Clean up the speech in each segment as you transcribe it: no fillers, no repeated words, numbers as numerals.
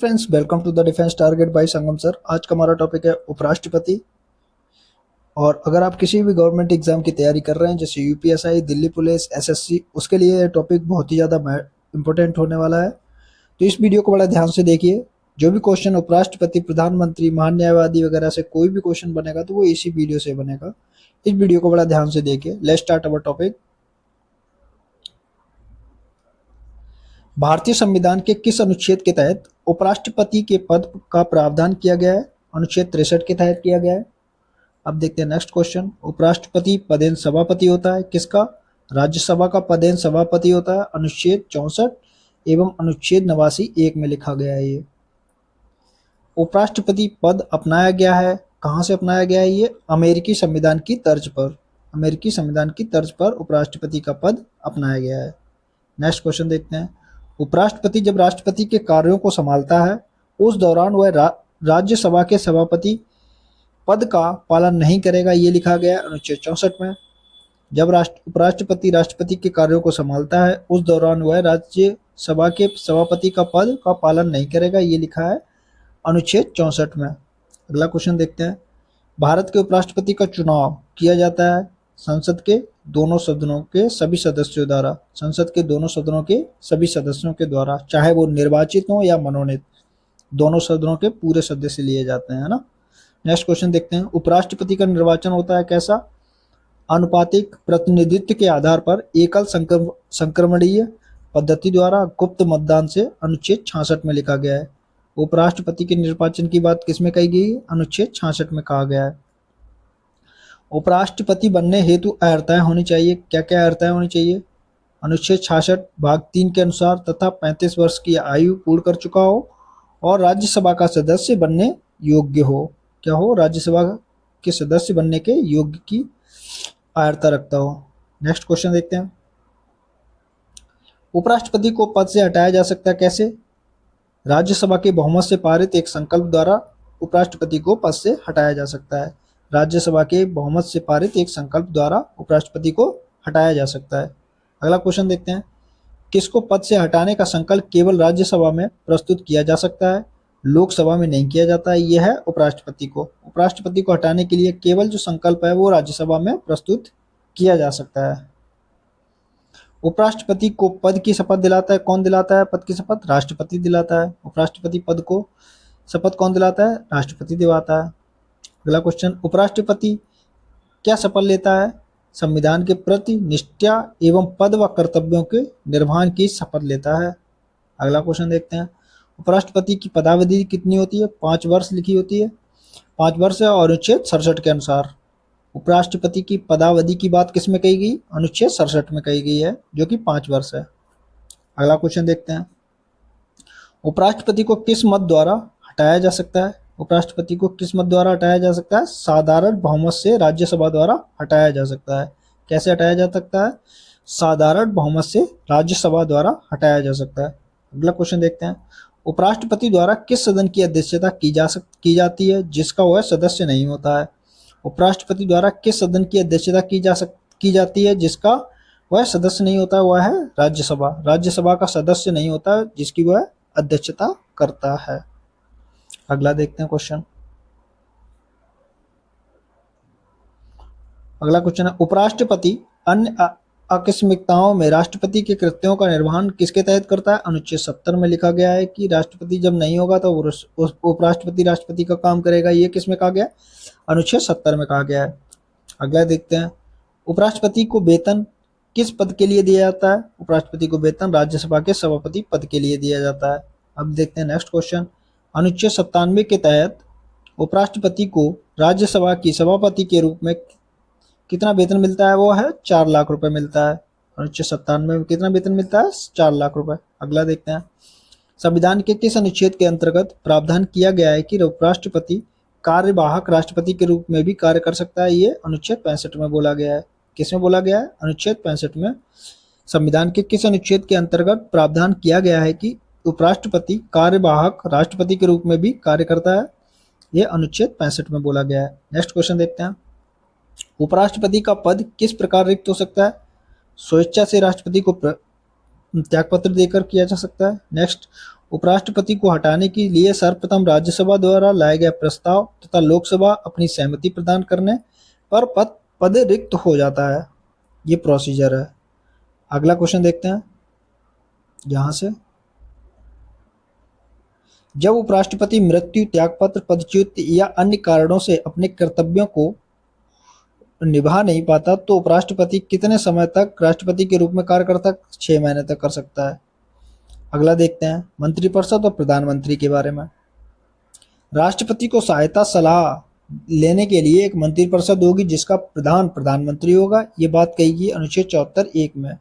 Friends, welcome to the defence target by Sangam sir. आज का हमारा टॉपिक है उपराष्ट्रपति। और अगर आप किसी भी गवर्नमेंट एग्जाम की तैयारी कर रहे हैं जैसे यूपीएसआई, दिल्ली पुलिस, एसएससी, उसके लिए ये टॉपिक बहुत ही ज़्यादा इंपॉर्टेंट होने वाला है। तो इस वीडियो को बड़ा ध्यान से देखिए। जो भी क्वेश्चन उपराष्ट्रपति, प्रधानमंत्री, महान्यायवादी वगैरह से कोई भी क्वेश्चन बनेगा तो वो इसी वीडियो से बनेगा। इस वीडियो को बड़ा ध्यान से देखिए। Let's start our topic. भारतीय संविधान के किस अनुच्छेद के तहत उपराष्ट्रपति के पद का प्रावधान किया गया है? अनुच्छेद 63 के तहत किया गया है। अब देखते हैं नेक्स्ट क्वेश्चन। उपराष्ट्रपति पदेन सभापति होता है किसका? राज्यसभा का पदेन सभापति होता है। अनुच्छेद 64 एवं अनुच्छेद 89 एक में लिखा गया है। ये उपराष्ट्रपति पद अपनाया गया है, कहाँ से अपनाया गया है? ये अमेरिकी संविधान की तर्ज पर, अमेरिकी संविधान की तर्ज पर उपराष्ट्रपति का पद अपनाया गया है। नेक्स्ट क्वेश्चन देखते हैं। उपराष्ट्रपति जब राष्ट्रपति के कार्यों को संभालता है उस दौरान वह राज्यसभा के सभापति पद का पालन नहीं करेगा, ये लिखा गया है अनुच्छेद 64 में। जब उपराष्ट्रपति राष्ट्रपति के कार्यों को संभालता है उस दौरान वह राज्यसभा के सभापति का पद का पालन नहीं करेगा, ये लिखा है अनुच्छेद 64 में। अगला क्वेश्चन देखते हैं। भारत के उपराष्ट्रपति का चुनाव किया जाता है संसद के दोनों सदनों के सभी सदस्यों द्वारा, संसद के दोनों सदनों के सभी सदस्यों के द्वारा, चाहे वो निर्वाचित हो या मनोनीत, दोनों सदनों के पूरे सदस्य लिए जाते हैं ना। नेक्स्ट क्वेश्चन देखते हैं। उपराष्ट्रपति का निर्वाचन होता है कैसा? अनुपातिक प्रतिनिधित्व के आधार पर एकल संक्रमणीय पद्धति द्वारा गुप्त मतदान से, अनुच्छेद 66 में लिखा गया है। उपराष्ट्रपति के निर्वाचन की बात किसमें कही गई है? अनुच्छेद 66 में कहा गया है। उपराष्ट्रपति बनने हेतु अर्हताएं होनी चाहिए। क्या क्या अर्हताएं होनी चाहिए? अनुच्छेद 66 भाग 3 के अनुसार तथा 35 वर्ष की आयु पूर्ण कर चुका हो और राज्यसभा का सदस्य बनने योग्य हो। क्या हो? राज्यसभा के सदस्य बनने के योग्य की अर्हता रखता हो। नेक्स्ट क्वेश्चन देखते हैं। उपराष्ट्रपति को पद से हटाया जा सकता है कैसे? राज्यसभा के बहुमत से पारित एक संकल्प द्वारा उपराष्ट्रपति को पद से हटाया जा सकता है। राज्यसभा के बहुमत से पारित एक संकल्प द्वारा उपराष्ट्रपति को हटाया जा सकता है। अगला क्वेश्चन देखते हैं। किसको पद से हटाने का संकल्प केवल राज्यसभा में प्रस्तुत किया जा सकता है, लोकसभा में नहीं किया जाता है? यह है उपराष्ट्रपति को। उपराष्ट्रपति को हटाने के लिए केवल जो संकल्प है वो राज्यसभा में प्रस्तुत किया जा सकता है। उपराष्ट्रपति को पद की शपथ दिलाता है कौन? दिलाता है पद की शपथ? राष्ट्रपति दिलाता है। उपराष्ट्रपति पद को शपथ कौन दिलाता है? राष्ट्रपति दिलाता है। अगला क्वेश्चन। उपराष्ट्रपति क्या शपथ लेता है? संविधान के प्रति निष्ठा एवं पद व कर्तव्यों के निर्वहन की शपथ लेता है। अगला क्वेश्चन देखते हैं। उपराष्ट्रपति की पदावधि कितनी होती है? 5 वर्ष लिखी होती है। 5 वर्ष है और अनुच्छेद 67 के अनुसार। उपराष्ट्रपति की पदावधि की बात किस में कही गई? अनुच्छेद 67 में कही गई है, जो कि 5 वर्ष है। अगला क्वेश्चन देखते हैं। उपराष्ट्रपति को किस मत द्वारा हटाया जा सकता है? उपराष्ट्रपति को किस मत द्वारा हटाया जा सकता है? साधारण बहुमत से राज्यसभा द्वारा हटाया जा सकता है। कैसे हटाया जा सकता है? साधारण बहुमत से राज्यसभा द्वारा हटाया जा सकता है। अगला क्वेश्चन देखते हैं। उपराष्ट्रपति द्वारा किस सदन की अध्यक्षता की जाती है जिसका वह सदस्य नहीं होता है? उपराष्ट्रपति द्वारा किस सदन की अध्यक्षता की जाती है जिसका वह सदस्य नहीं होता है? वह है राज्यसभा। राज्यसभा का सदस्य नहीं होता है जिसकी वह अध्यक्षता करता है। अगला देखते हैं क्वेश्चन। अगला क्वेश्चन है। उपराष्ट्रपति अन्य आकस्मिकताओं में राष्ट्रपति के कृत्यों का निर्वहन किसके तहत करता है? अनुच्छेद 70 में लिखा गया है कि राष्ट्रपति जब नहीं होगा तो उपराष्ट्रपति राष्ट्रपति का काम करेगा। ये किस में कहा गया? अनुच्छेद 70 में कहा गया है। अगला देखते हैं। उपराष्ट्रपति को वेतन किस पद के लिए दिया जाता है? उपराष्ट्रपति को वेतन राज्यसभा के सभापति पद के लिए दिया जाता है। अब देखते हैं नेक्स्ट क्वेश्चन। अनुच्छेद 97 के तहत उपराष्ट्रपति को राज्यसभा की सभापति के रूप में कितना वेतन मिलता है? वो है 4 लाख रुपए मिलता है। अनुच्छेद 97 में कितना वेतन मिलता है? 4 लाख रुपए। अगला देखते हैं। संविधान के किस अनुच्छेद के अंतर्गत प्रावधान किया गया है कि उपराष्ट्रपति कार्यवाहक राष्ट्रपति के रूप में भी कार्य कर सकता है? ये अनुच्छेद 65 में बोला गया है। किसमें बोला गया है? अनुच्छेद 65 में। संविधान के किस अनुच्छेद के अंतर्गत प्रावधान किया गया है कि उपराष्ट्रपति कार्यवाहक राष्ट्रपति के रूप में भी कार्य करता है? ये अनुच्छेद 65 में बोला गया है। नेक्स्ट क्वेश्चन देखते हैं। उपराष्ट्रपति का पद किस प्रकार रिक्त हो सकता है? स्वेच्छा से राष्ट्रपति को त्यागपत्र देकर किया जा सकता है। नेक्स्ट, उपराष्ट्रपति को हटाने के लिए सर्वप्रथम राज्यसभा द्वारा लाया गया प्रस्ताव तथा लोकसभा अपनी सहमति प्रदान करने पर पद रिक्त हो जाता है। ये प्रोसीजर है। अगला क्वेश्चन देखते हैं यहां से। जब उपराष्ट्रपति मृत्यु, त्यागपत्र, पदच्युत या अन्य कारणों से अपने कर्तव्यों को निभा नहीं पाता तो उपराष्ट्रपति कितने समय तक राष्ट्रपति के रूप में कार्य करता है? 6 महीने तक कर सकता है। अगला देखते हैं मंत्रिपरिषद और प्रधानमंत्री के बारे में। राष्ट्रपति को सहायता सलाह लेने के लिए एक मंत्रिपरिषद होगी जिसका प्रधान प्रधानमंत्री होगा। ये बात कही गई अनुच्छेद 74(1) में।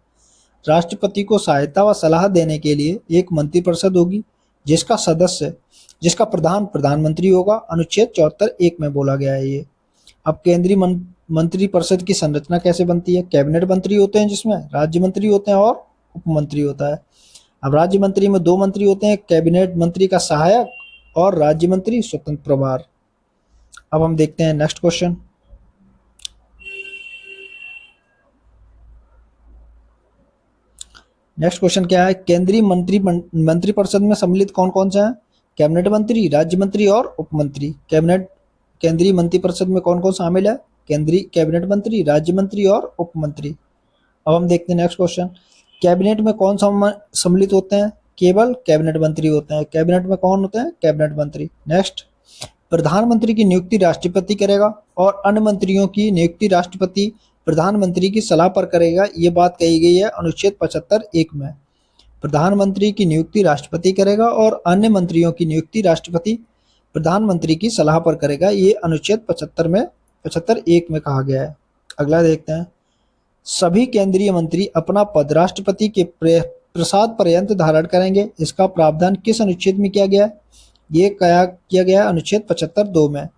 राष्ट्रपति को सहायता व सलाह देने के लिए एक मंत्रिपरिषद होगी जिसका प्रधान प्रधानमंत्री होगा। अनुच्छेद 74(1) में बोला गया है ये। अब केंद्रीय मंत्रिपरिषद की संरचना कैसे बनती है? कैबिनेट मंत्री होते हैं जिसमें राज्य मंत्री होते हैं और उप मंत्री होता है। अब राज्य मंत्री में 2 मंत्री होते हैं, कैबिनेट मंत्री का सहायक और राज्य मंत्री स्वतंत्र प्रभार। अब हम देखते हैं नेक्स्ट क्वेश्चन। नेक्स्ट क्वेश्चन क्या है? केंद्रीय मंत्रिपरिषद में सम्मिलित कौन कौन से हैं? कैबिनेट मंत्री, राज्य मंत्री और उप मंत्री। केंद्रीय मंत्रिपरिषद में कौन कौन शामिल है? केंद्रीय कैबिनेट मंत्री, राज्य मंत्री और उप मंत्री। अब हम देखते हैं नेक्स्ट क्वेश्चन। कैबिनेट में कौन सम्मिलित होते हैं? केवल कैबिनेट मंत्री होते हैं। कैबिनेट में कौन होते हैं? कैबिनेट मंत्री। नेक्स्ट, प्रधानमंत्री की नियुक्ति राष्ट्रपति करेगा और अन्य मंत्रियों की नियुक्ति राष्ट्रपति प्रधानमंत्री की सलाह पर करेगा। ये बात कही गई है अनुच्छेद 75(1) में। प्रधानमंत्री की नियुक्ति राष्ट्रपति करेगा और अन्य मंत्रियों की नियुक्ति राष्ट्रपति प्रधानमंत्री की सलाह पर करेगा। ये अनुच्छेद 75(1) में कहा गया है। अगला देखते हैं। सभी केंद्रीय मंत्री अपना पद राष्ट्रपति के प्रसाद पर्यंत धारण करेंगे। इसका प्रावधान किस अनुच्छेद में किया गया है? ये किया गया अनुच्छेद 75(2) में।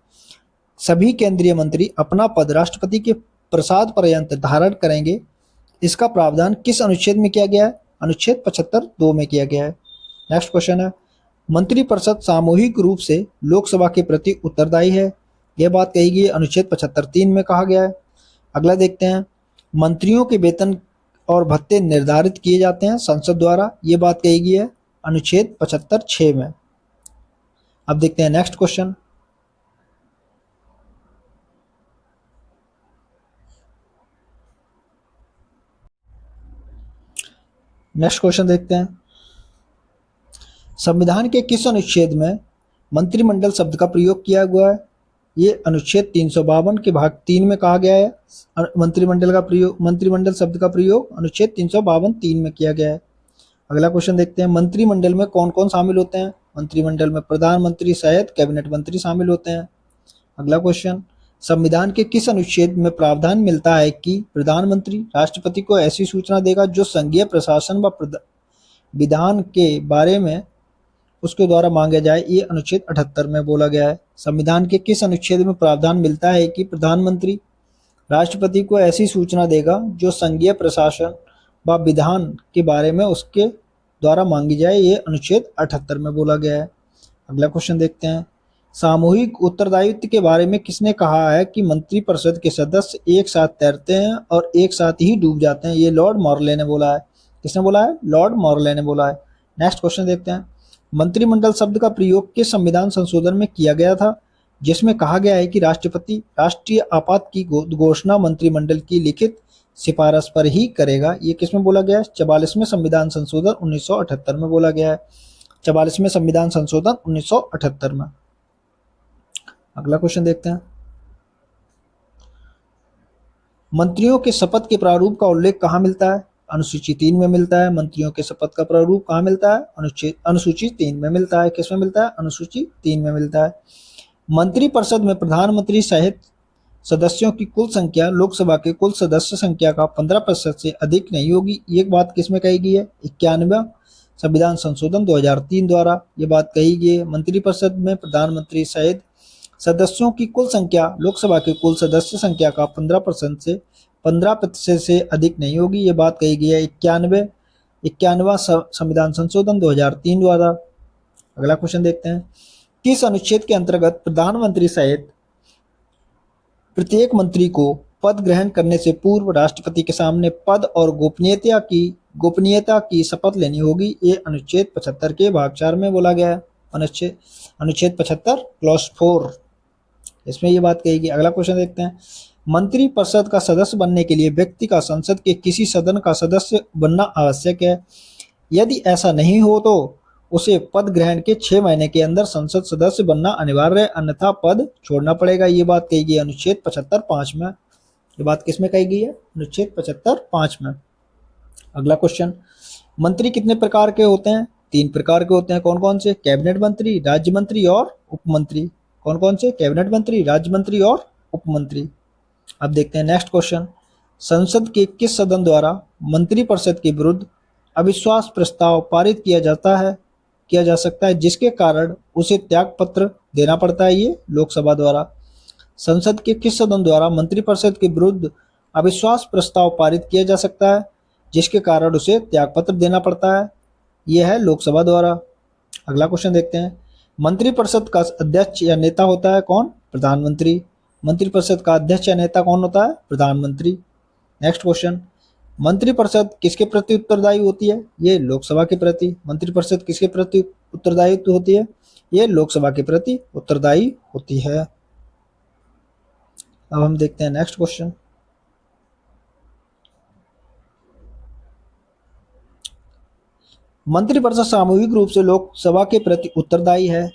सभी केंद्रीय मंत्री अपना पद राष्ट्रपति के प्रसाद पर्यंत धारण करेंगे। इसका प्रावधान किस अनुच्छेद में किया गया है? अनुच्छेद 75(2) में किया गया है। नेक्स्ट क्वेश्चन है, मंत्रिपरिषद सामूहिक रूप से लोकसभा के प्रति उत्तरदायी है। यह बात कही गई अनुच्छेद 75(3) में कहा गया है। अगला देखते हैं, मंत्रियों के वेतन और भत्ते निर्धारित किए जाते हैं संसद द्वारा। ये बात कही गई है अनुच्छेद 75(6) में। अब देखते हैं नेक्स्ट क्वेश्चन। नेक्स्ट क्वेश्चन देखते हैं, संविधान के किस अनुच्छेद में मंत्रिमंडल शब्द का प्रयोग किया हुआ है? ये अनुच्छेद 352 के भाग 3 में कहा गया है। मंत्रिमंडल शब्द का प्रयोग अनुच्छेद 352(3) में किया गया है। अगला क्वेश्चन देखते हैं, मंत्रिमंडल में कौन कौन शामिल होते हैं? मंत्रिमंडल में प्रधानमंत्री सहित कैबिनेट मंत्री शामिल होते हैं। अगला क्वेश्चन, संविधान के किस अनुच्छेद में प्रावधान मिलता है कि प्रधानमंत्री राष्ट्रपति को ऐसी सूचना देगा जो संघीय प्रशासन व विधान के बारे में उसके द्वारा मांगे जाए? ये अनुच्छेद 78 में बोला गया है। संविधान के किस अनुच्छेद में प्रावधान मिलता है कि प्रधानमंत्री राष्ट्रपति को ऐसी सूचना देगा जो संघीय प्रशासन व विधान के बारे में उसके द्वारा मांगी जाए? ये अनुच्छेद 78 में बोला गया है। अगला क्वेश्चन देखते हैं, सामूहिक उत्तरदायित्व के बारे में किसने कहा है कि मंत्रिपरिषद के सदस्य एक साथ तैरते हैं और एक साथ ही डूब जाते हैं? ये लॉर्ड मॉर्ले ने बोला है। किसने बोला है? लॉर्ड मॉर्ले ने बोला है। नेक्स्ट क्वेश्चन देखते हैं, मंत्रिमंडल शब्द का प्रयोग किस संविधान संशोधन में किया गया था जिसमें कहा गया है कि राष्ट्रपति राष्ट्रीय आपात की घोषणा मंत्रिमंडल की लिखित सिफारिश पर ही करेगा? ये किसमें बोला गया है? 44वें संविधान संशोधन 1978 में बोला गया है। 44वें संविधान संशोधन 1978 में। अगला क्वेश्चन देखते हैं, मंत्रियों के शपथ के प्रारूप का उल्लेख कहाँ मिलता है? अनुसूची 3 में मिलता है। मंत्रियों के शपथ का प्रारूप कहाँ मिलता है? अनुसूची 3 में मिलता है। किसमें मिलता है? अनुसूची 3 में मिलता है। मंत्रिपरिषद में प्रधानमंत्री सहित सदस्यों की कुल संख्या लोकसभा के कुल सदस्य संख्या का 15% से अधिक नहीं होगी। ये बात किसमें कही गई है? 91वां संविधान संशोधन 2003 द्वारा ये बात कही गई है। मंत्रिपरिषद में प्रधानमंत्री सहित सदस्यों की कुल संख्या लोकसभा के कुल सदस्य संख्या का 15% से अधिक नहीं होगी। ये बात कही गई है 91वां संविधान संशोधन 2003 द्वारा। अगला क्वेश्चन देखते हैं, किस अनुच्छेद के अंतर्गत प्रधानमंत्री सहित प्रत्येक मंत्री को पद ग्रहण करने से पूर्व राष्ट्रपति के सामने पद और गोपनीयता की गोपनीयता की शपथ लेनी होगी। ये अनुच्छेद 75 के भाग 4 में बोला गया है। अनुच्छेद 75 क्लॉज 4 इसमें ये बात कही गई। अगला क्वेश्चन देखते हैं। मंत्रिपरिषद का सदस्य बनने के लिए व्यक्ति का संसद के किसी सदन का सदस्य बनना आवश्यक है। यदि ऐसा नहीं हो तो उसे पद ग्रहण के 6 महीने के अंदर संसद सदस्य बनना अनिवार्य है, अन्यथा पद छोड़ना पड़ेगा। ये बात कही गई अनुच्छेद 75 5 में। ये बात किसमें कही गई है? अनुच्छेद 75 5 में। अगला क्वेश्चन, मंत्री कितने प्रकार के होते हैं? 3 प्रकार के होते हैं। कौन कौन से? कैबिनेट मंत्री, राज्य मंत्री और उपमंत्री। कौन कौन से? कैबिनेट मंत्री, राज्य मंत्री और उपमंत्री। अब देखते हैं नेक्स्ट क्वेश्चन। संसद के किस सदन द्वारा मंत्रिपरिषद के विरुद्ध अविश्वास प्रस्ताव पारित किया जा सकता है जिसके कारण उसे त्याग पत्र देना पड़ता है? ये लोकसभा द्वारा। संसद के किस सदन द्वारा मंत्रिपरिषद के विरुद्ध अविश्वास प्रस्ताव पारित किया जा सकता है जिसके कारण उसे त्यागपत्र देना पड़ता है? यह है लोकसभा द्वारा। अगला क्वेश्चन देखते हैं। मंत्रिपरिषद का अध्यक्ष या नेता होता है कौन? प्रधानमंत्री। मंत्रिपरिषद का अध्यक्ष या नेता कौन होता है? प्रधानमंत्री। नेक्स्ट क्वेश्चन, मंत्रिपरिषद किसके प्रति उत्तरदायी होती है? ये लोकसभा के प्रति। मंत्रिपरिषद किसके प्रति उत्तरदायित्व होती है? ये लोकसभा के प्रति उत्तरदायी होती है। अब हम देखते हैं नेक्स्ट क्वेश्चन। मंत्रिपरिषद सामूहिक रूप से लोकसभा के प्रति उत्तरदायी है,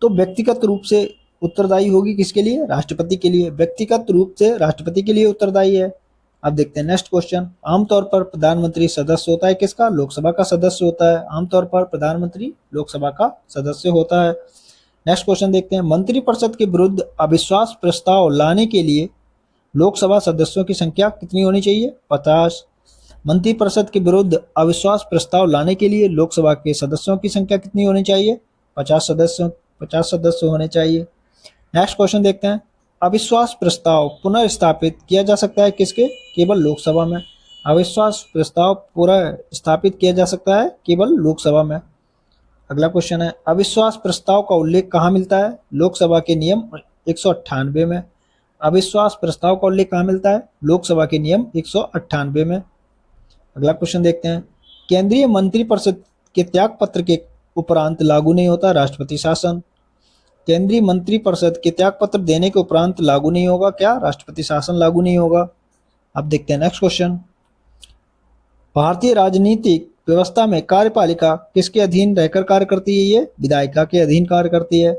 तो व्यक्तिगत रूप से उत्तरदायी होगी किसके लिए? राष्ट्रपति के लिए। व्यक्तिगत रूप से राष्ट्रपति के लिए उत्तरदायी है। अब देखते हैं नेक्स्ट क्वेश्चन। आमतौर पर प्रधानमंत्री सदस्य होता है किसका? लोकसभा का सदस्य होता है। आमतौर पर प्रधानमंत्री लोकसभा का सदस्य होता है। नेक्स्ट क्वेश्चन देखते हैं। मंत्रिपरिषद के विरुद्ध अविश्वास प्रस्ताव लाने के लिए लोकसभा सदस्यों की संख्या कितनी होनी चाहिए? 50। मंत्रिपरिषद के विरुद्ध अविश्वास प्रस्ताव लाने के लिए लोकसभा के सदस्यों की संख्या कितनी होनी चाहिए? 50 सदस्य होने चाहिए। नेक्स्ट क्वेश्चन देखते हैं। अविश्वास प्रस्ताव पुनर्स्थापित किया जा सकता है किसके? केवल लोकसभा में। अविश्वास प्रस्ताव पुनर्स्थापित किया जा सकता है केवल लोकसभा में। अगला क्वेश्चन है। अविश्वास प्रस्ताव का उल्लेख कहाँ मिलता है? लोकसभा के नियम 198 में। अविश्वास प्रस्ताव का उल्लेख कहाँ मिलता है? लोकसभा के नियम 198 में। अगला क्वेश्चन देखते हैं। केंद्रीय मंत्रिपरिषद के त्याग पत्र के उपरांत लागू नहीं होता राष्ट्रपति शासन। केंद्रीय मंत्रिपरिषद के त्याग पत्र देने के उपरांत लागू नहीं होगा क्या? राष्ट्रपति शासन लागू नहीं होगा। अब देखते हैं नेक्स्ट क्वेश्चन। भारतीय राजनीतिक व्यवस्था में कार्यपालिका किसके अधीन रहकर कार्य करती है? ये विधायिका के अधीन कार्य करती है।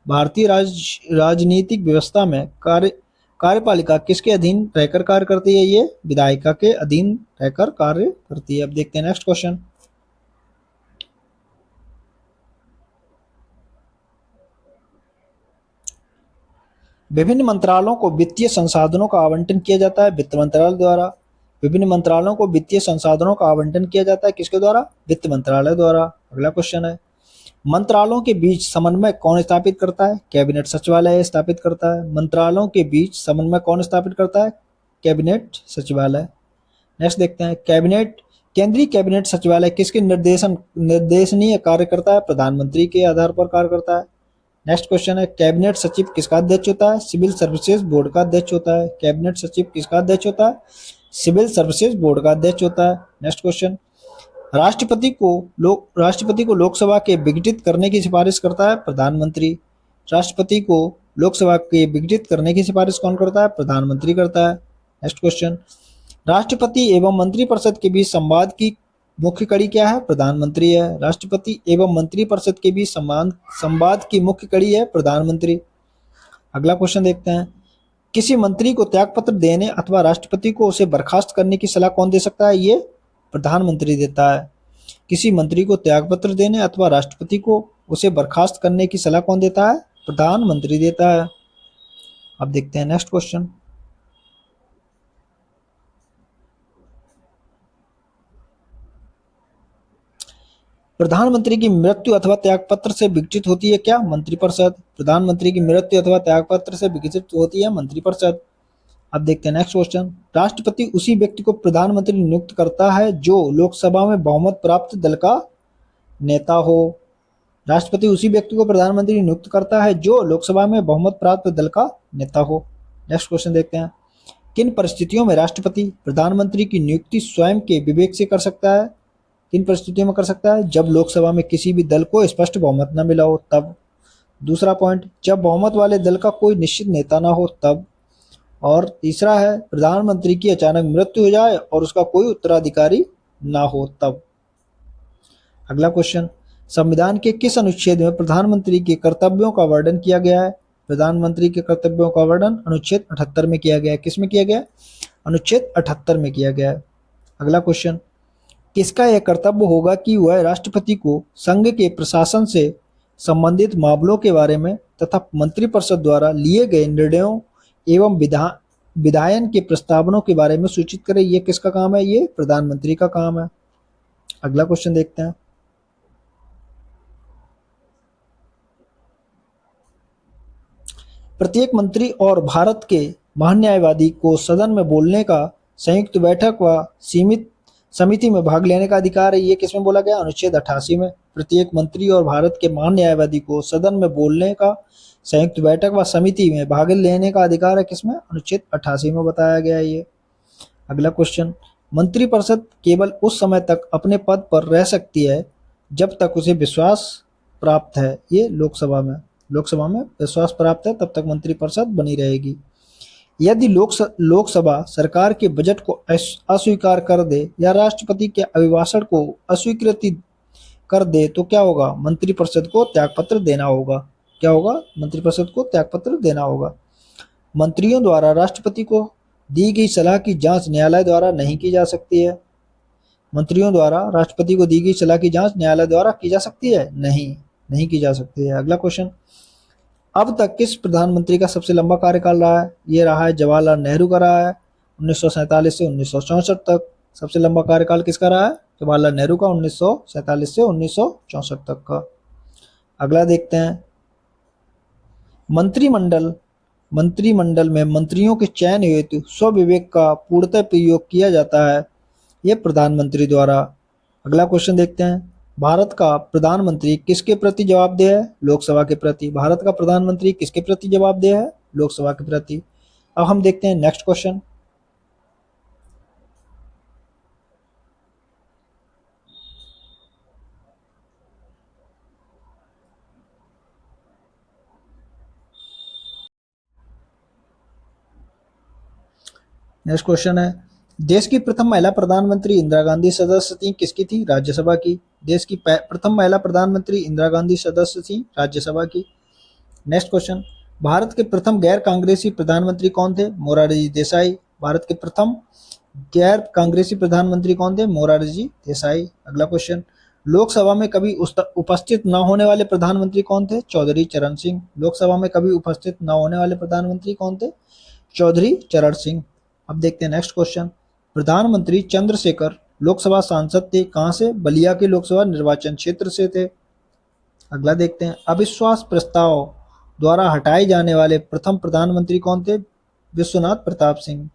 भारतीय राजनीतिक व्यवस्था में कार्यपालिका किसके अधीन रहकर कार्य करती है? ये विधायिका के अधीन रहकर कार्य करती है। अब देखते हैं नेक्स्ट क्वेश्चन। विभिन्न मंत्रालयों को वित्तीय संसाधनों का आवंटन किया जाता है वित्त मंत्रालय द्वारा। विभिन्न मंत्रालयों को वित्तीय संसाधनों का आवंटन किया जाता है किसके द्वारा? वित्त मंत्रालय द्वारा। अगला क्वेश्चन है। मंत्रालयों के बीच समन्वय कौन स्थापित करता है? कैबिनेट सचिवालय स्थापित करता है। मंत्रालयों के बीच समन्वय कौन स्थापित करता है? कैबिनेट सचिवालय। नेक्स्ट देखते हैं। केंद्रीय कैबिनेट सचिवालय किसके निर्देशनीय कार्य करता है? प्रधानमंत्री के आधार पर कार्य करता है। नेक्स्ट क्वेश्चन है। कैबिनेट सचिव किसका अध्यक्ष होता है? सिविल सर्विसेज बोर्ड का अध्यक्ष होता है। कैबिनेट सचिव किसका अध्यक्ष होता है? सिविल सर्विसेज बोर्ड का अध्यक्ष होता है। Next question. राष्ट्रपति को लोकसभा के विघटित करने की सिफारिश करता है प्रधानमंत्री। राष्ट्रपति को लोकसभा के विघटित करने की सिफारिश कौन करता है? प्रधानमंत्री करता है। Next question. राष्ट्रपति एवं मंत्रिपरिषद के बीच संवाद की मुख्य कड़ी क्या है? प्रधानमंत्री है। राष्ट्रपति एवं मंत्रिपरिषद के बीच संवाद की मुख्य कड़ी है प्रधानमंत्री। अगला क्वेश्चन देखते हैं। किसी मंत्री को त्यागपत्र देने अथवा राष्ट्रपति को उसे बर्खास्त करने की सलाह कौन दे सकता है? ये प्रधानमंत्री देता है। किसी मंत्री को त्यागपत्र देने अथवा राष्ट्रपति को उसे बर्खास्त करने की सलाह कौन देता है? प्रधानमंत्री देता है। अब देखते हैं नेक्स्ट क्वेश्चन। प्रधानमंत्री की मृत्यु अथवा त्यागपत्र से विघटित होती है क्या? मंत्रिपरिषद। प्रधानमंत्री की मृत्यु अथवा त्यागपत्र से विघटित होती है मंत्रिपरिषद। अब देखते हैं नेक्स्ट क्वेश्चन। राष्ट्रपति उसी व्यक्ति को प्रधानमंत्री नियुक्त करता है जो लोकसभा में बहुमत प्राप्त दल का नेता हो। राष्ट्रपति उसी व्यक्ति को प्रधानमंत्री नियुक्त करता है जो लोकसभा में बहुमत प्राप्त दल का नेता हो। नेक्स्ट क्वेश्चन देखते हैं। किन परिस्थितियों में राष्ट्रपति प्रधानमंत्री की नियुक्ति स्वयं के विवेक से कर सकता है? किन परिस्थितियों में कर सकता है? जब लोकसभा में किसी भी दल को स्पष्ट बहुमत न मिला हो तब। दूसरा पॉइंट, जब बहुमत वाले दल का कोई निश्चित नेता ना हो तब। और तीसरा है, प्रधानमंत्री की अचानक मृत्यु हो जाए और उसका कोई उत्तराधिकारी ना हो तब। अगला क्वेश्चन, संविधान के किस अनुच्छेद में प्रधानमंत्री के कर्तव्यों का वर्णन किया गया है? प्रधानमंत्री के कर्तव्यों का वर्णन अनुच्छेद 78 में किया गया है। किस में किया गया है? अनुच्छेद 78 में किया गया है। अगला क्वेश्चन, किसका यह कर्तव्य होगा कि वह राष्ट्रपति को संघ के प्रशासन से संबंधित मामलों के बारे में तथा मंत्रिपरिषद द्वारा लिए गए निर्णयों एवं विधायन के प्रस्तावनों के बारे में सूचित करे? ये किसका काम है? ये प्रधानमंत्री का काम है। अगला क्वेश्चन देखते हैं, प्रत्येक मंत्री और भारत के महान्यायवादी को सदन में बोलने का, संयुक्त बैठक व सीमित समिति में भाग लेने का अधिकार है। ये किसमें बोला गया? अनुच्छेद 88 में। प्रत्येक मंत्री और भारत के महान्यायवादी को सदन में बोलने का, संयुक्त बैठक व समिति में भाग लेने का अधिकार है। किसमें? अनुच्छेद 88 में बताया गया है ये। अगला क्वेश्चन, मंत्रिपरिषद केवल उस समय तक अपने पद पर रह सकती है जब तक उसे विश्वास प्राप्त है। ये लोकसभा में विश्वास प्राप्त है तब तक मंत्रिपरिषद बनी रहेगी। यदि लोकसभा सरकार के बजट को अस्वीकार कर दे या राष्ट्रपति के अभिभाषण को अस्वीकृति कर दे तो क्या होगा? मंत्रिपरिषद को त्यागपत्र देना होगा। क्या होगा? मंत्रिपरिषद को त्यागपत्र देना होगा। मंत्रियों द्वारा राष्ट्रपति को दी गई सलाह की जांच न्यायालय द्वारा नहीं की जा सकती है। मंत्रियों द्वारा राष्ट्रपति को दी गई सलाह की जांच न्यायालय द्वारा की जा सकती है? नहीं की जा सकती है। अगला क्वेश्चन, अब तक किस प्रधानमंत्री का सबसे लंबा कार्यकाल रहा है? ये रहा है जवाहरलाल नेहरू का रहा है 1947 से 1964 तक। सबसे लंबा कार्यकाल किसका रहा है? जवाहरलाल नेहरू का 1947 से 1964 तक का। अगला देखते हैं, मंत्रिमंडल में मंत्रियों के चयन हेतु स्वविवेक का पूर्णतः प्रयोग किया जाता है, ये प्रधानमंत्री द्वारा। अगला क्वेश्चन देखते हैं, भारत का प्रधानमंत्री किसके प्रति जवाबदेह है? लोकसभा के प्रति। भारत का प्रधानमंत्री किसके प्रति जवाबदेह है? लोकसभा के प्रति। अब हम देखते हैं नेक्स्ट क्वेश्चन, नेक्स्ट क्वेश्चन है, देश की प्रथम महिला प्रधानमंत्री इंदिरा गांधी सदस्य थी, किसकी थी? राज्यसभा की। देश की प्रथम महिला प्रधानमंत्री इंदिरा गांधी सदस्य थी, राज्यसभा की। नेक्स्ट क्वेश्चन, भारत के प्रथम गैर कांग्रेसी प्रधानमंत्री कौन थे? मोरारजी देसाई। भारत के प्रथम गैर कांग्रेसी प्रधानमंत्री कौन थे? मोरारजी देसाई। अगला क्वेश्चन, लोकसभा में कभी उपस्थित न होने वाले प्रधानमंत्री कौन थे? चौधरी चरण सिंह। लोकसभा में कभी उपस्थित न होने वाले प्रधानमंत्री कौन थे? चौधरी चरण सिंह। अब देखते हैं नेक्स्ट क्वेश्चन, प्रधानमंत्री चंद्रशेखर लोकसभा सांसद थे, कहां से? बलिया के लोकसभा निर्वाचन क्षेत्र से थे। अगला देखते हैं, अविश्वास प्रस्ताव द्वारा हटाए जाने वाले प्रथम प्रधानमंत्री कौन थे? विश्वनाथ प्रताप सिंह,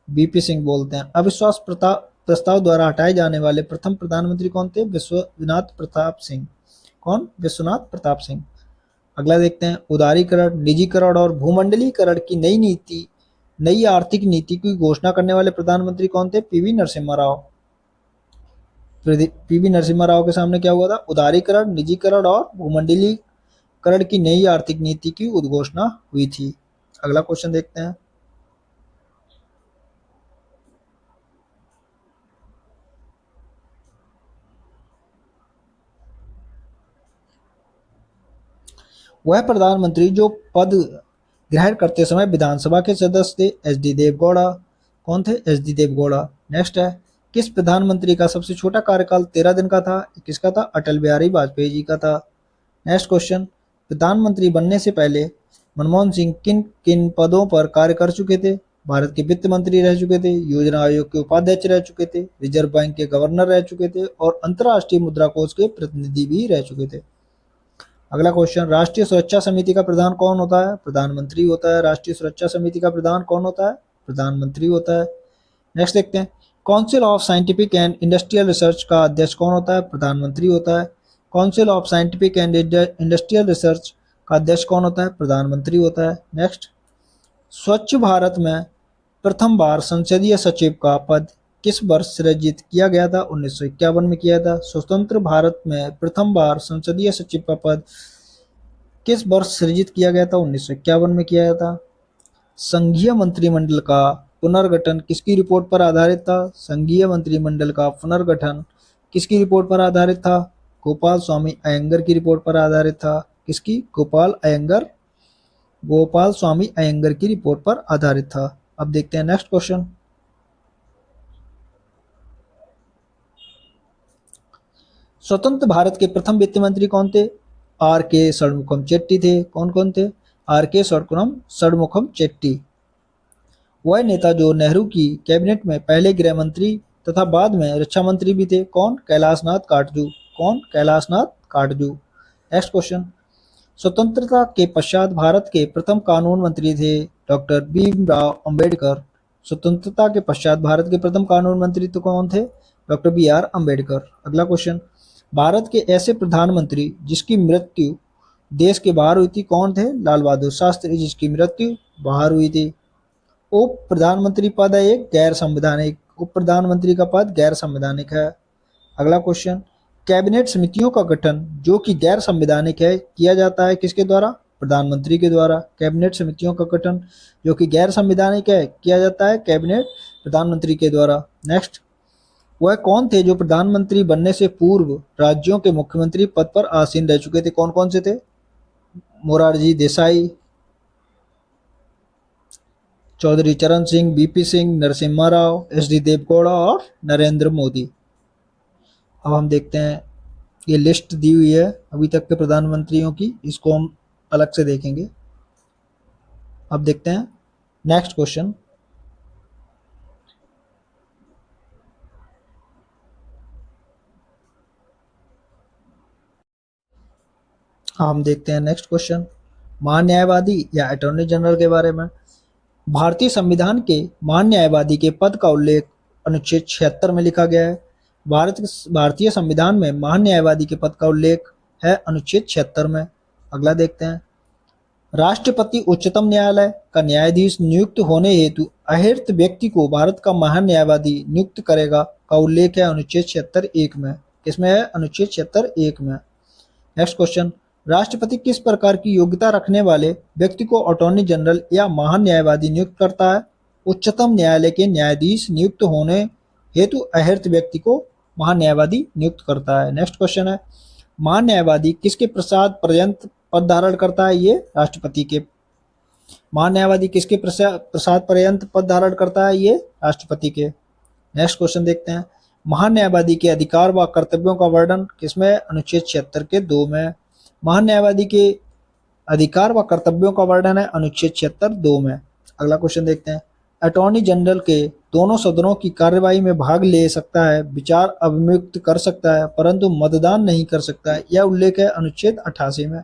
बीपी सिंह बोलते हैं। अविश्वास प्रस्ताव द्वारा हटाए जाने वाले प्रथम प्रधानमंत्री कौन थे? विश्वनाथ प्रताप सिंह। कौन? विश्वनाथ प्रताप सिंह। अगला देखते हैं, उदारीकरण, निजीकरण और भूमंडलीकरण की नई आर्थिक नीति की घोषणा करने वाले प्रधानमंत्री कौन थे? पीवी नरसिम्हा राव। पीवी नरसिम्हा राव के सामने क्या हुआ था? उदारीकरण, निजीकरण और भूमंडलीकरण की नई आर्थिक नीति की उद्घोषणा हुई थी। अगला क्वेश्चन देखते हैं, वह प्रधानमंत्री जो पद ग्रहण करते समय विधानसभा के सदस्य थे? H D Devegowda. कौन थे? H D Deve Gowda. नेक्स्ट है, किस प्रधानमंत्री का सबसे छोटा कार्यकाल 13 दिन का था? किसका था? अटल बिहारी वाजपेयी जी का था। नेक्स्ट क्वेश्चन, प्रधानमंत्री बनने से पहले मनमोहन सिंह किन किन पदों पर कार्य कर चुके थे? भारत के वित्त मंत्री रह चुके थे, योजना आयोग के उपाध्यक्ष रह चुके थे, रिजर्व बैंक के गवर्नर रह चुके थे और अंतर्राष्ट्रीय मुद्रा कोष के प्रतिनिधि भी रह चुके थे। अगला क्वेश्चन, राष्ट्रीय सुरक्षा समिति का प्रधान कौन होता है? प्रधानमंत्री होता है। राष्ट्रीय सुरक्षा समिति का प्रधान कौन होता है? प्रधानमंत्री होता है। नेक्स्ट देखते हैं, council of scientific and industrial research का अध्यक्ष कौन होता है? प्रधानमंत्री होता है। Council of scientific and industrial research का अध्यक्ष कौन होता है? प्रधानमंत्री होता है। नेक्स्ट, स्वच्छ भारत में प्रथम बार संसदीय सचिव का पद किस वर्ष सृजित किया गया था? 1951 में किया था। स्वतंत्र भारत में प्रथम बार संसदीय सचिव का पद किस वर्ष सृजित किया गया था? 1951 में किया गया था। संघीय मंत्रिमंडल का पुनर्गठन किसकी रिपोर्ट पर आधारित था? संघीय मंत्रिमंडल का पुनर्गठन किसकी रिपोर्ट पर आधारित था? गोपाल स्वामी अयंगर की रिपोर्ट पर आधारित था। किसकी? गोपाल स्वामी अयंगर की रिपोर्ट पर आधारित था। अब देखते हैं नेक्स्ट क्वेश्चन। स्वतंत्र भारत के प्रथम वित्त मंत्री कौन थे? आर के षणमुखम चेट्टी थे। कौन कौन थे? आर के षणमुखम चेट्टी। वह नेता जो नेहरू की कैबिनेट में पहले गृह मंत्री तथा बाद में रक्षा मंत्री भी थे। कौन? कैलाशनाथ काटजू। कौन? कैलाशनाथ काटजू। Next question. स्वतंत्रता के पश्चात भारत के प्रथम कानून मंत्री थे डॉक्टर भीमराव अंबेडकर। स्वतंत्रता के पश्चात भारत के प्रथम कानून मंत्री तो कौन थे? Doctor B R Ambedkar. अगला क्वेश्चन। भारत के ऐसे प्रधानमंत्री जिसकी मृत्यु देश के बाहर हुई थी कौन थे? लाल बहादुर शास्त्री, जिसकी मृत्यु बाहर हुई थी। उप प्रधानमंत्री पद है एक गैर संवैधानिक, उप प्रधानमंत्री का पद गैर संवैधानिक है। अगला क्वेश्चन। कैबिनेट समितियों का गठन जो कि गैर संवैधानिक है किया जाता है किसके द्वारा? प्रधानमंत्री के द्वारा। कैबिनेट समितियों का गठन जो कि गैर संवैधानिक है किया जाता है कैबिनेट प्रधानमंत्री के द्वारा। नेक्स्ट। वह कौन थे जो प्रधानमंत्री बनने से पूर्व राज्यों के मुख्यमंत्री पद पर आसीन रह चुके थे? कौन कौन से थे? Morarji Desai, Chaudhary Charan Singh, VP Singh, Narasimha Rao, S D Devegowda और नरेंद्र मोदी। अब हम देखते हैं, ये लिस्ट दी हुई है अभी तक के प्रधानमंत्रियों की, इसको हम अलग से देखेंगे। अब देखते हैं नेक्स्ट क्वेश्चन। हम देखते हैं नेक्स्ट क्वेश्चन। महान्यायवादी या अटॉर्नी जनरल के बारे में। भारतीय संविधान के महान्यायवादी के पद का उल्लेख अनुच्छेद 76 में लिखा गया है। भारतीय संविधान में महान्यायवादी के पद का उल्लेख है अनुच्छेद 76 में। अगला देखते हैं। राष्ट्रपति उच्चतम न्यायालय का न्यायाधीश नियुक्त होने हेतु अहिर्त व्यक्ति को भारत का महान्यायवादी नियुक्त करेगा का उल्लेख है अनुच्छेद 76(1) में। किसमें है? अनुच्छेद 76(1) में। Next question. राष्ट्रपति किस प्रकार की योग्यता रखने वाले व्यक्ति को अटॉर्नी जनरल या महान्यायवादी नियुक्त करता है? उच्चतम न्यायालय के न्यायाधीश नियुक्त होने हेतु अहिर्त व्यक्ति को महान्यायवादी नियुक्त करता है। नेक्स्ट क्वेश्चन है। महान्यायवादी किसके प्रसाद पर्यंत पद धारण करता है? ये राष्ट्रपति के। महान्यायवादी किसके प्रसाद पर्यंत पद धारण करता है? ये राष्ट्रपति के। नेक्स्ट क्वेश्चन देखते हैं। महान्यायवादी के अधिकार व कर्तव्यों का वर्णन किसमें? अनुच्छेद 76 के 2 में। महान्यायवादी के अधिकार व कर्तव्यों का वर्णन है अनुच्छेद 76 2 में। अगला क्वेश्चन देखते हैं। अटॉर्नी जनरल के दोनों सदनों की कार्यवाही में भाग ले सकता है, विचार अभिव्यक्त कर सकता है, परंतु मतदान नहीं कर सकता है। यह उल्लेख है अनुच्छेद 88 में।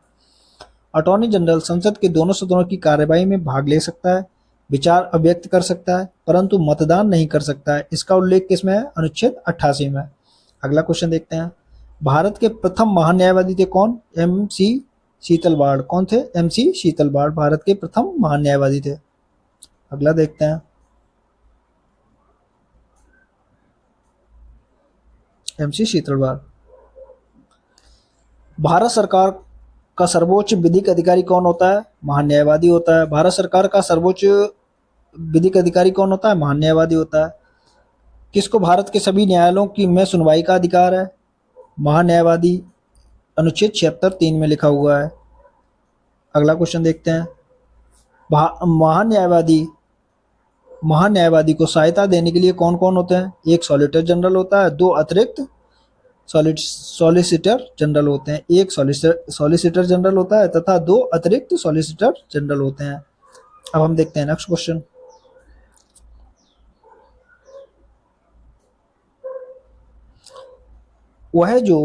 अटॉर्नी जनरल संसद के दोनों सदनों की कार्यवाही में भाग ले सकता है, विचार अभिव्यक्त कर सकता है, परंतु मतदान नहीं कर सकता है। इसका उल्लेख किसमें है? अनुच्छेद 88 में। अगला क्वेश्चन देखते हैं। भारत के प्रथम महान्यायवादी थे कौन? MC शीतलवाड़। कौन थे? MC शीतलवाड़ भारत के प्रथम महान्यायवादी थे। अगला देखते हैं। MC शीतलवाड़। भारत सरकार का सर्वोच्च विधिक अधिकारी कौन होता है? महान्यायवादी होता है। भारत सरकार का सर्वोच्च विधिक अधिकारी कौन होता है? महान्यायवादी होता है। किसको भारत के सभी न्यायालयों की में सुनवाई का अधिकार है? महान्यायवादी। अनुच्छेद 76 3 में लिखा हुआ है। अगला क्वेश्चन देखते हैं। महान्यायवादी को सहायता देने के लिए कौन कौन होते हैं? एक सॉलिसिटर जनरल होता है, दो अतिरिक्त सॉलिसिटर जनरल होते हैं। एक सॉलिसिटर जनरल होता है तथा दो अतिरिक्त सॉलिसिटर जनरल होते हैं। अब हम देखते हैं नेक्स्ट क्वेश्चन। वह जो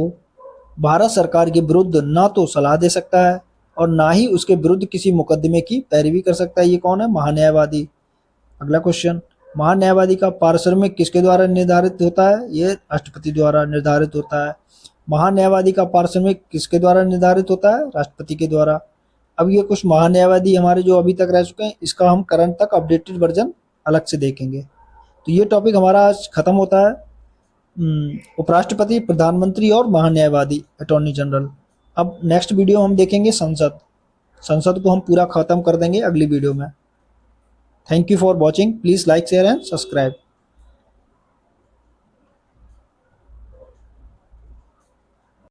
भारत सरकार के विरुद्ध ना तो सलाह दे सकता है और ना ही उसके विरुद्ध किसी मुकदमे की पैरवी कर सकता है। ये कौन है? महान्यायवादी। अगला क्वेश्चन। महान्यायवादी का पारिश्रमिक किसके द्वारा निर्धारित होता है? ये राष्ट्रपति द्वारा निर्धारित होता है। महान्यायवादी का पारिश्रमिक किसके द्वारा निर्धारित होता है? राष्ट्रपति के द्वारा। अब ये कुछ महान्यायवादी हमारे जो अभी तक रह चुके हैं, इसका हम करंट तक अपडेटेड वर्जन अलग से देखेंगे। तो ये टॉपिक हमारा आज खत्म होता है। उपराष्ट्रपति, प्रधानमंत्री और महान्यायवादी, अटॉर्नी जनरल। अब नेक्स्ट वीडियो हम देखेंगे संसद। संसद को हम पूरा खत्म कर देंगे अगली वीडियो में। Thank you for watching. Please like, share and subscribe.